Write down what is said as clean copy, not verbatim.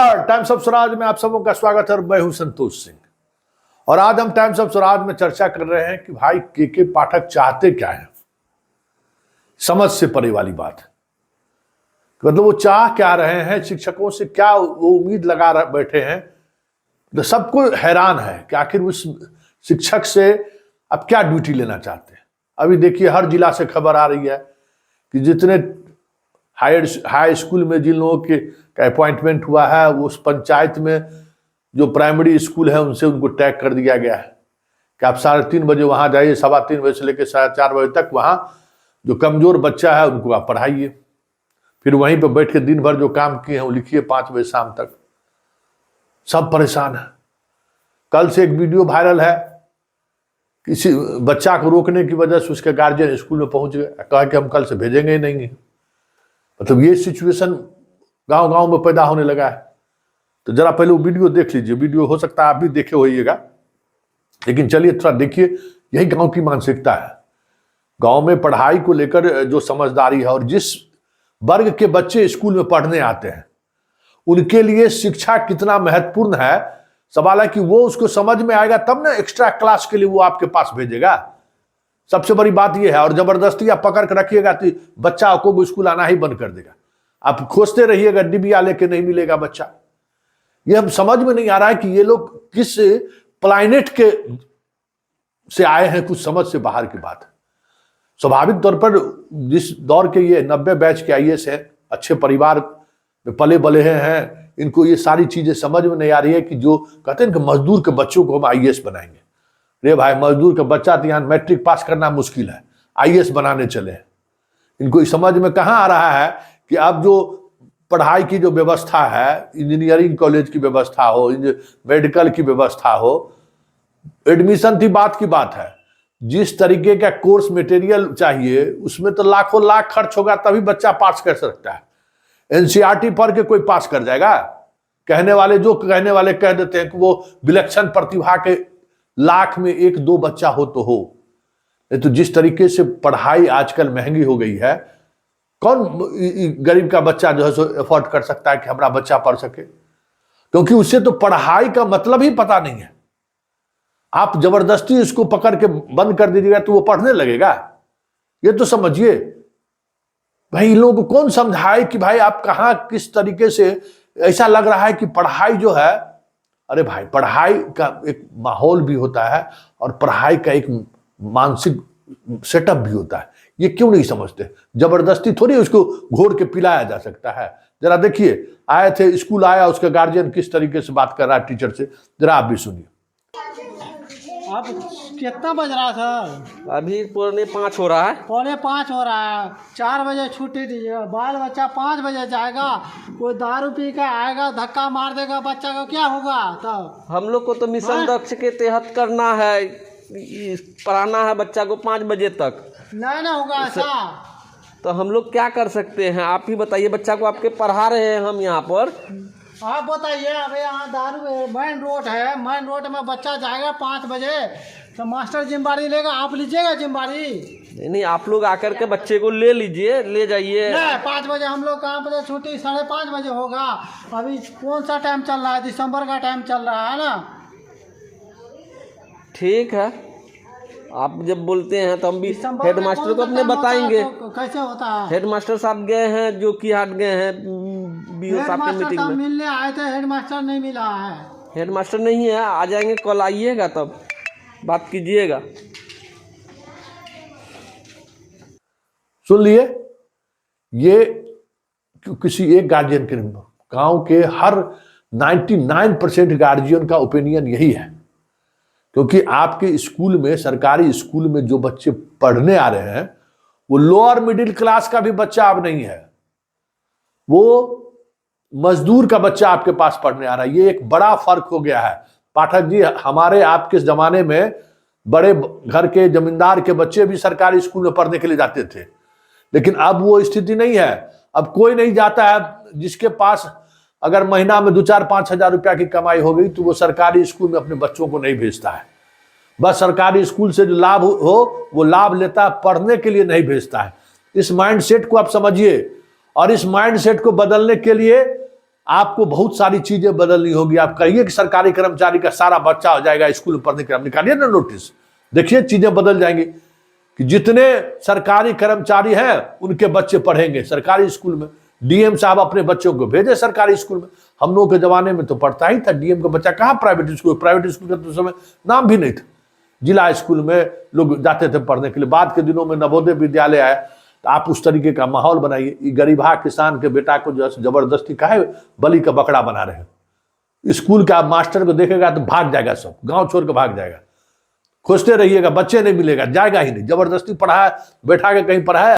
नमस्कार, times of Swaraj में आप सबों का स्वागत है और मैं हूं संतोष सिंह। और आज हम टाइम्स ऑफ स्वराज में चर्चा कर रहे हैं कि भाई के पाठक चाहते क्या है। समझ से परे वाली बात है, मतलब वो चाह क्या रहे हैं, शिक्षकों से क्या वो उम्मीद लगा बैठे हैं। तो सबको हैरान है कि आखिर उस शिक्षक से अब क्या ड्यूटी लेना चाहते हैं। अभी देखिए हर जिला से खबर आ रही है कि जितने हाई स्कूल में जिन लोगों के अपॉइंटमेंट हुआ है, वो उस पंचायत में जो प्राइमरी स्कूल है उनसे उनको टैग कर दिया गया है कि आप 3:30 बजे वहां जाइए, 3:15 बजे से लेकर 4:30 बजे तक वहां जो कमजोर बच्चा है उनको आप पढ़ाइए, फिर वहीं पर बैठ के दिन भर जो काम किए हैं वो लिखिए 5 बजे शाम तक। सब परेशान है। कल से एक वीडियो वायरल है, किसी बच्चा को रोकने की वजह से उसके गार्जियन स्कूल में पहुंच गए, कहा कि हम कल से भेजेंगे ही नहीं। मतलब ये सिचुएशन गांव गांव में पैदा होने लगा है। तो जरा पहले वो वीडियो देख लीजिए। वीडियो हो सकता है आप भी देखे होइएगा, लेकिन चलिए थोड़ा देखिए। यही गांव की मानसिकता है। गांव में पढ़ाई को लेकर जो समझदारी है और जिस वर्ग के बच्चे स्कूल में पढ़ने आते हैं उनके लिए शिक्षा कितना महत्वपूर्ण है। सवाल है कि वो उसको समझ में आएगा तब ना एक्स्ट्रा क्लास के लिए वो आपके पास भेजेगा। सबसे बड़ी बात यह है। और जबरदस्ती आप पकड़ कर रखिएगा तो बच्चा आपको स्कूल आना ही बंद कर देगा। आप खोजते रहिएगा, डिबिया लेके नहीं मिलेगा बच्चा। ये हम समझ में नहीं आ रहा है कि ये लोग किस प्लैनेट के से आए हैं। कुछ समझ से बाहर की बात है। स्वाभाविक तौर पर जिस दौर के ये 90 बैच के आईएएस हैं, अच्छे परिवार में पले बले हैं, इनको ये सारी चीजें समझ में नहीं आ रही है कि जो कहते हैं कि मजदूर के बच्चों को हम आईएएस बनाएंगे। रे भाई, मजदूर का बच्चा तो यहाँ मैट्रिक पास करना मुश्किल है, आईएएस बनाने चले हैं। इनको समझ में कहाँ आ रहा है कि अब जो पढ़ाई की जो व्यवस्था है, इंजीनियरिंग कॉलेज की व्यवस्था हो, मेडिकल की व्यवस्था हो, एडमिशन की बात है। जिस तरीके का कोर्स मटेरियल चाहिए उसमें तो लाखों लाख खर्च होगा तभी बच्चा पास कर सकता है। एनसीईआरटी पढ़ के कोई पास कर जाएगा? कहने वाले कह देते हैं कि वो विलक्षण प्रतिभा के लाख में 1-2 बच्चा हो तो हो। नहीं तो जिस तरीके से पढ़ाई आजकल महंगी हो गई है, कौन गरीब का बच्चा जो है सो अफोर्ड कर सकता है कि हमारा बच्चा पढ़ सके? क्योंकि उससे तो पढ़ाई का मतलब ही पता नहीं है। आप जबरदस्ती इसको पकड़ के बंद कर दीजिएगा तो वो पढ़ने लगेगा? ये तो समझिए भाई। इन लोगों को कौन समझाए कि भाई आप कहां किस तरीके से। ऐसा लग रहा है कि पढ़ाई जो है, अरे भाई पढ़ाई का एक माहौल भी होता है और पढ़ाई का एक मानसिक सेटअप भी होता है। ये क्यों नहीं समझते? जबरदस्ती थोड़ी उसको घोर के पिलाया जा सकता है। जरा देखिए, आए थे, स्कूल आया, उसका गार्जियन किस तरीके से बात कर रहा है टीचर से, जरा आप भी सुनिए। अब कितना बज रहा था? अभी 4:45 हो रहा है। 4:45 हो रहा है। 4 बजे छुट्टी दीजिए। बाल बच्चा 5 बजे जाएगा, कोई दारू पी के आएगा, धक्का मार देगा, बच्चा को क्या होगा? तब हम लोग को तो मिशन दक्ष के तहत करना है, पढ़ाना है बच्चा को 5 बजे तक। नहीं ना होगा ऐसा। तो हम लोग क्या कर सकते हैं? आप ही बताइए। बच्चा को आपके पढ़ा रहे हैं हम यहाँ पर। आप बताइए। अभी यहाँ दारू मेन रोड है, मेन रोड में बच्चा जाएगा 5 बजे तो मास्टर जिम्मेदारी लेगा? आप लीजिएगा जिम्मेदारी? नहीं, आप लोग आकर के बच्चे को ले लीजिए, ले जाइए। 5 बजे हम लोग कहाँ बजे छुट्टी? 5:30 बजे होगा। अभी कौन सा टाइम चल रहा है? दिसंबर का टाइम चल रहा है ना। ठीक है, आप जब बोलते हैं तो हम भी हेड मास्टर को अपने बताएंगे। तो कैसे होता है? हेड मास्टर साहब गए हैं, जो कि हाट गए हैं बीओ साहब की मीटिंग में। मिलने आए थे, हेड मास्टर नहीं मिला है। हेड मास्टर नहीं है, आ जाएंगे, कल आइएगा तब बात कीजिएगा। सुन लिए, ये किसी एक गार्जियन के, गांव के हर 99% गार्जियन का ओपिनियन यही है। क्योंकि आपके स्कूल में, सरकारी स्कूल में जो बच्चे पढ़ने आ रहे हैं वो लोअर मिडिल क्लास का भी बच्चा अब नहीं है, वो मजदूर का बच्चा आपके पास पढ़ने आ रहा है। ये एक बड़ा फर्क हो गया है पाठक जी। हमारे आपके जमाने में बड़े घर के जमींदार के बच्चे भी सरकारी स्कूल में पढ़ने के लिए जाते थे, लेकिन अब वो स्थिति नहीं है। अब कोई नहीं जाता है। जिसके पास अगर महीना में 2-4-5 हजार रुपया की कमाई हो गई तो वो सरकारी स्कूल में अपने बच्चों को नहीं भेजता है। बस सरकारी स्कूल से जो लाभ हो वो लाभ लेता है, पढ़ने के लिए नहीं भेजता है। इस माइंडसेट को आप समझिए। और इस माइंडसेट को बदलने के लिए आपको बहुत सारी चीजें बदलनी होगी। आप कहिए कि सरकारी कर्मचारी का सारा बच्चा हो जाएगा स्कूल में पढ़ने के लिए, निकालिए ना नोटिस, देखिए चीजें बदल जाएंगी कि जितने सरकारी कर्मचारी हैं उनके बच्चे पढ़ेंगे सरकारी स्कूल में। डीएम साहब अपने बच्चों को भेजे सरकारी स्कूल में। हम लोगों के जमाने में तो पढ़ता ही था, डीएम का बच्चा कहाँ प्राइवेट स्कूल का तो समय नाम भी नहीं था। जिला स्कूल में लोग जाते थे पढ़ने के लिए। बाद के दिनों में नवोदय विद्यालय आया, तो आप उस तरीके का माहौल बनाइए। गरीबा किसान के बेटा को जो है जबरदस्ती काहे बलि का बकरा बना रहे हैं। स्कूल का मास्टर को देखेगा तो भाग जाएगा, सब गांव छोड़ के भाग जाएगा। खोजते रहिएगा, बच्चे नहीं मिलेगा, जाएगा ही नहीं। जबरदस्ती पढ़ाया, बैठा के कहीं पढ़ाया।